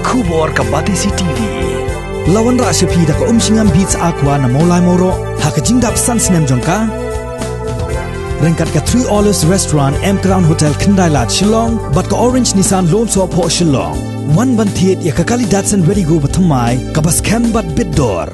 Kubor ka Batisi TV. Lawan ra sepi da ka singam beats aqua na molai moro ha ka jingdap sunsnem jongka. Rengkat ka 3 Olives Restaurant M Crown Hotel Kendailat Shillong bat ka Orange Nissan Lom So Po Shillong. One bantiet ya ka kali Datsun Ready Go bathamai ka bas kem bat bidor.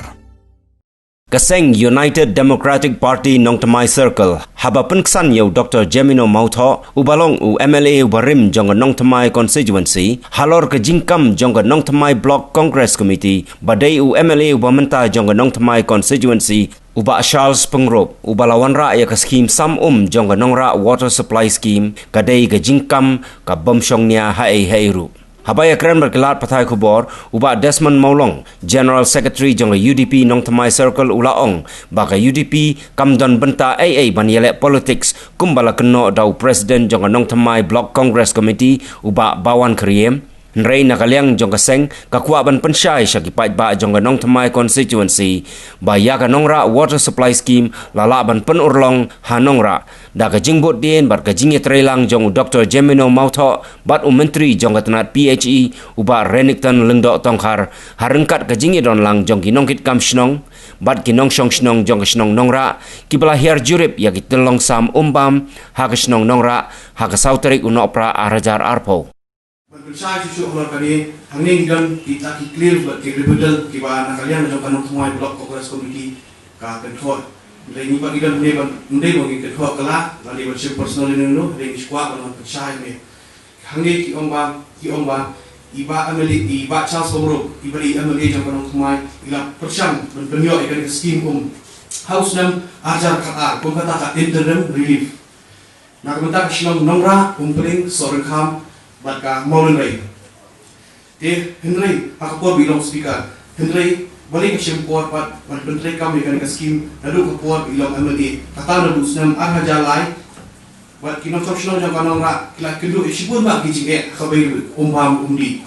Kaseng United Democratic Party Nongtamai Circle haba penksan yo Dr. Jemino Mautho ubalong u MLA Barim jong Nongtamai constituency halor ke jingkam jong Nongtamai Block Congress Committee badai u MLA ubamenta jong Nongtamai constituency uba Charles Pengrop ubalawan ra ya ka scheme sam jong Nongra water supply scheme kadai ke jingkam ka bomshongnya hai Habaya keren berkelat patai kubor uba Desmond Maulong General Secretary jong UDP Nongtamai Circle ulaong baka UDP kamdon benta AA ban yelek politics kumbala keno dau President jong Nongtamai Block Congress Committee uba Bawan Kriem Nrei nakaliang jong kaseng kakua ban pensyai syakipait ba jong Nongtamai constituency ba ya ka Nongra water supply scheme lala ban penurlong hanongra da ka jingbot dien bar ka jingi trelang jong Dr. Jemino Mautho bat menteri jong katanat PHE uba Renington Lengdok Tongkar harengkat ka jingi don lang jong kinongkit kam shnong bat kinong shong shnong jong shnong nongra kibala hiar jurip ya kitelong sam umbam ha ka shnong nongra ha ka sauterik unopra arajar arpo Bersama cucu orang kami, hanging dan kita clear buat betul kibaran kalian dalam kanun semua blok Congress Committee ka control. Dari ni bagi dan mendai bagi control kelak, lalu bersih personal ini dulu, dari squad dengan bersama ini. Hanging ki omba, iba MLA, iba Charles Pengrop, iba MLA dalam kanun semua, ila persam berbenyo ikan scheme House nam ajar kata, kata interim relief. Nak bentak Shillong Nongra, peling sorang ham. Baka Maulin Ray. Henry, aku bilang speaker. Henry, balik ke Sempur pat, menteri kami kan skim, lalu kepuar bilang MLA. Kata lalu senam arah jalai. Buat kinong sosial jangan kanong rak, kila kedua isipun mak gijing kabar umbam undi.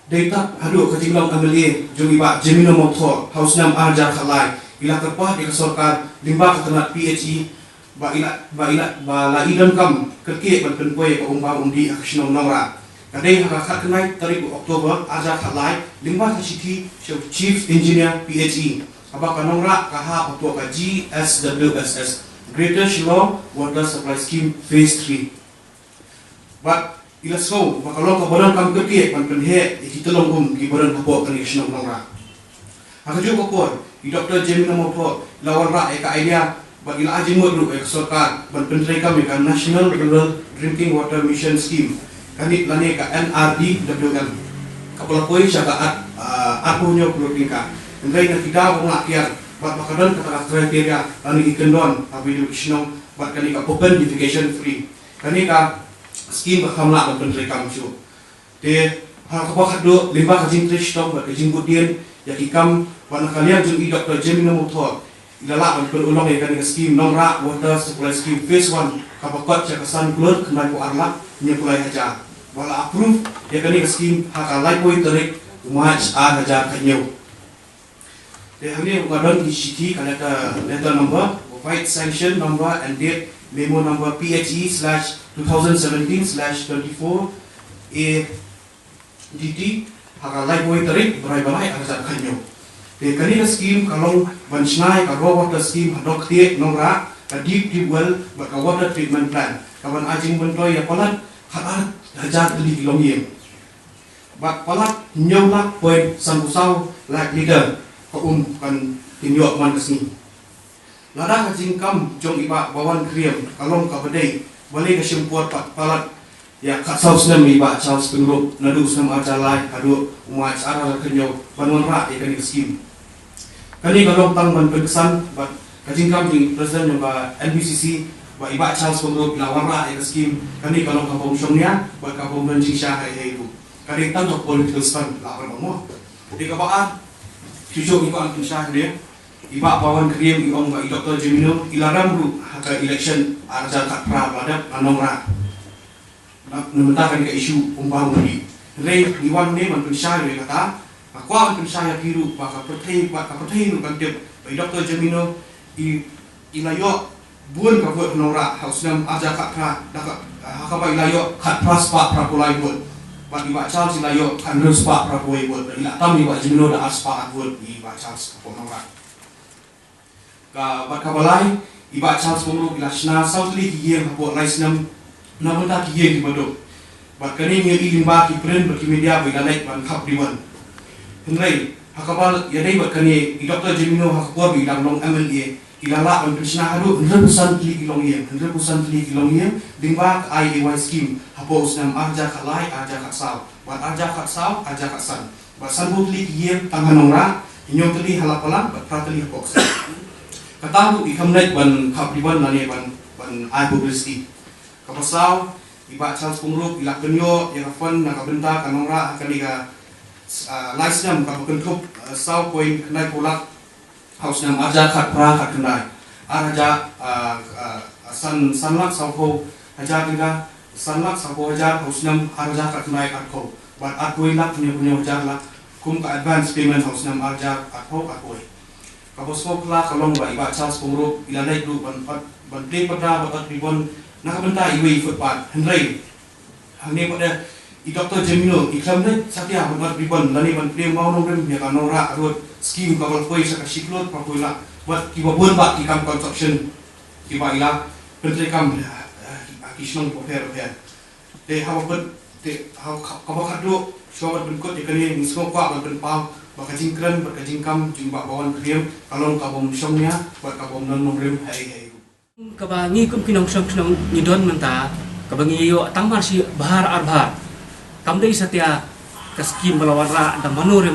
Data aduh ketinggalan MLA, jom iba Jemino Mautho, House nam arah jalai. Kila kepuar di kesorkan limbah ketenat PHE. Ba laidam kam kerki ban penpoe pa umbang undi aksyon nongra kadai hakakat kenai tarik Oktober aja khalai lingba siti chief engineer PHE aba kanongra kaha patwa ka GSWSS Greater Shillong Water Supply Scheme Phase 3 but ilasko bakalong ka baran kam kerki ban penhe ikitolong gibaran kapo kan aksyon nongra hakajo kapo Dr. Jemino Mautho lawan ra eka idea bagi la aji modlu eksorkan ban penteri kami kan National Rural Drinking Water Mission Scheme kami lani ka NRDWM kapala poi syaga aku nyo bloking ka ndai na kita wong akyar bat bakadan kata kriteria lani ikendon abi educational bat kani ka open defecation free kani ka scheme kamla ban penteri kami syu de hal kapak do limba ka jing tristong bat jing budien yakikam wan kalian jung Dr. Jemino Mautho Ilala berulong ikan scheme Nongra Water Supply Scheme Phase 1 kapakot siya kasan keluar kenai po arlak niya kulay haja wala approve ya kani scheme hakalay po iterik umaj haja kanyo de hani ngadon isiti kana ka letter number provide sanction number and date memo number PHE/2017/24 ADT hakalay po iterik berai-berai haja kanyo kanina scheme kalong bansnai ka raw water scheme hadok tie nongra ka deep well baka water treatment plan kawan ajing bentoy ya palat haat hajar di kilong yem bak palat nyolak point sampusau like leader ka kan tinyok man kesni lada ajing kam jong iba bawan kriem kalong ka bedai balik ke Sempur palat ya kat saus nam iba Charles Pengrop nadu sam ajalai hadu umat arah kenyo banwan ra ikan scheme kani kalong tang ban pegsan bat kajing kam di presiden yang ba NBCC ba iba Charles Pengrop lawan ra scheme kani kalong kapong syongnya ba kapong benjing syah hai bu kani tang tok political stand lawan mo di kabaan cucu iba an syah dia iba pawan kriem iong ba Dr. Jemino ilaram ru haka election arja kat pra badak anongra mementakan ke isu umbang ni rei iwan ne man pensyah dia kata aku akan saya biru baka pertai nu kan dia by Dr. Jemino ilayo buan ka buat nora hausnam aja ka pra daka haka ba ilayo kat pras pa pra pulai buat But iba Charles ila yo kan respa praboy buat ila tam iba Jimino da aspa buat iba Charles pemenang. Ka kabalai iba Charles pemulu ila sna Southly kiye buat lais nam namenta kiye di bodok. But kani ngi ilimba ki print bagi media ila naik ban khap diwan. Henry hakabal ya dai buat kani Dr. Jimino hakabal ila long MLA ilala on Krishna hadu 100% kilong yen 100% kilong yen dimba IAY scheme hapos nam arja khalai arja khatsau bat arja khatsau arja khatsan bat sanbu tli yen tanganongra inyong tli halapalan bat pratli hapos katahu ikamnait ban khapriban nani ban ai publicity kapasau iba Charles Pumrup ila kenyo ya fon nakabenta kanongra akaniga license kabukentup sau point kenai polak House nam arja khat pra khat kendai arja sanlak saupo hajar tiga sanlak saupo hajar house nam arja khat kendai atko but atkoi lak punya hajar la kum ka advance payment house nam arja atko atkoi kabosmo kla kalong ba iba Charles Pumrup ila naik du ban day pada bat ribon nakabenta iwi footpath henry hangni pada Dr. Jemino iklam net satya bat ribon lani ban pre mau nomrem ya kanora arut scheme kabal koi sa kasiklot pakoila buat kiba buat bak ikam construction kiba ila pentri kam kisnong pofer te hawa te hawa kabal kado shawat berikut ikani nismo kwa ban pau bakajing kran bakajing kam jumba bawan kriem kalong kabom syongnya buat kabom nan nomrem hai kabangi kum kinong syong nidon menta kabangi yo tangmar si bahar arbhar kamdai satya kaskim melawan ra da manur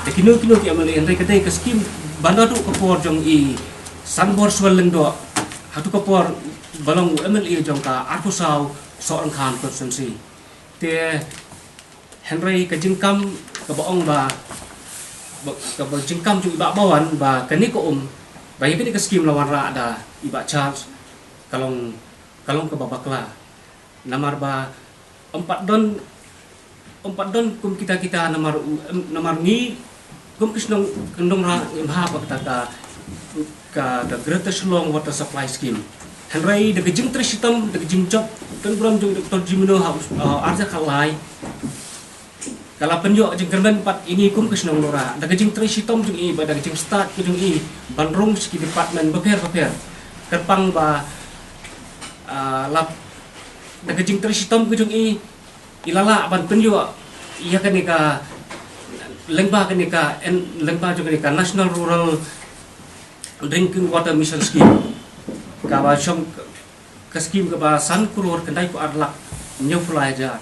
kino ki amal enrai kadai kaskim bandadu kapor jong i sanbor sweleng do hatu kapor balong MLA jong ka arpusau soang khan konsensi te henry kajingkam kabaong ba kabajingkam jong iba bawan ba kani ko bayi pini kaskim lawan ra da iba Charles kalong kababakla namar ba 4 don kum kita namar ni kum kisnong kendong ra imha pa ka the greatest long water supply scheme henry de gejing trisitam de gejing job kan bram jong Dr. Jimino house arja khalai kala penyo jeng kerben pat ini kum kisnong lora de gejing trisitam jong i ba de gejing start jong i banrong ski department beper kerpang ba lap de gejing trisitam jong i ilala ban penyo iya kanika lengba juga nika National Rural Drinking Water Mission Scheme kawa syong ke scheme ke ba san kurur kendai ku adlak nyufulai jar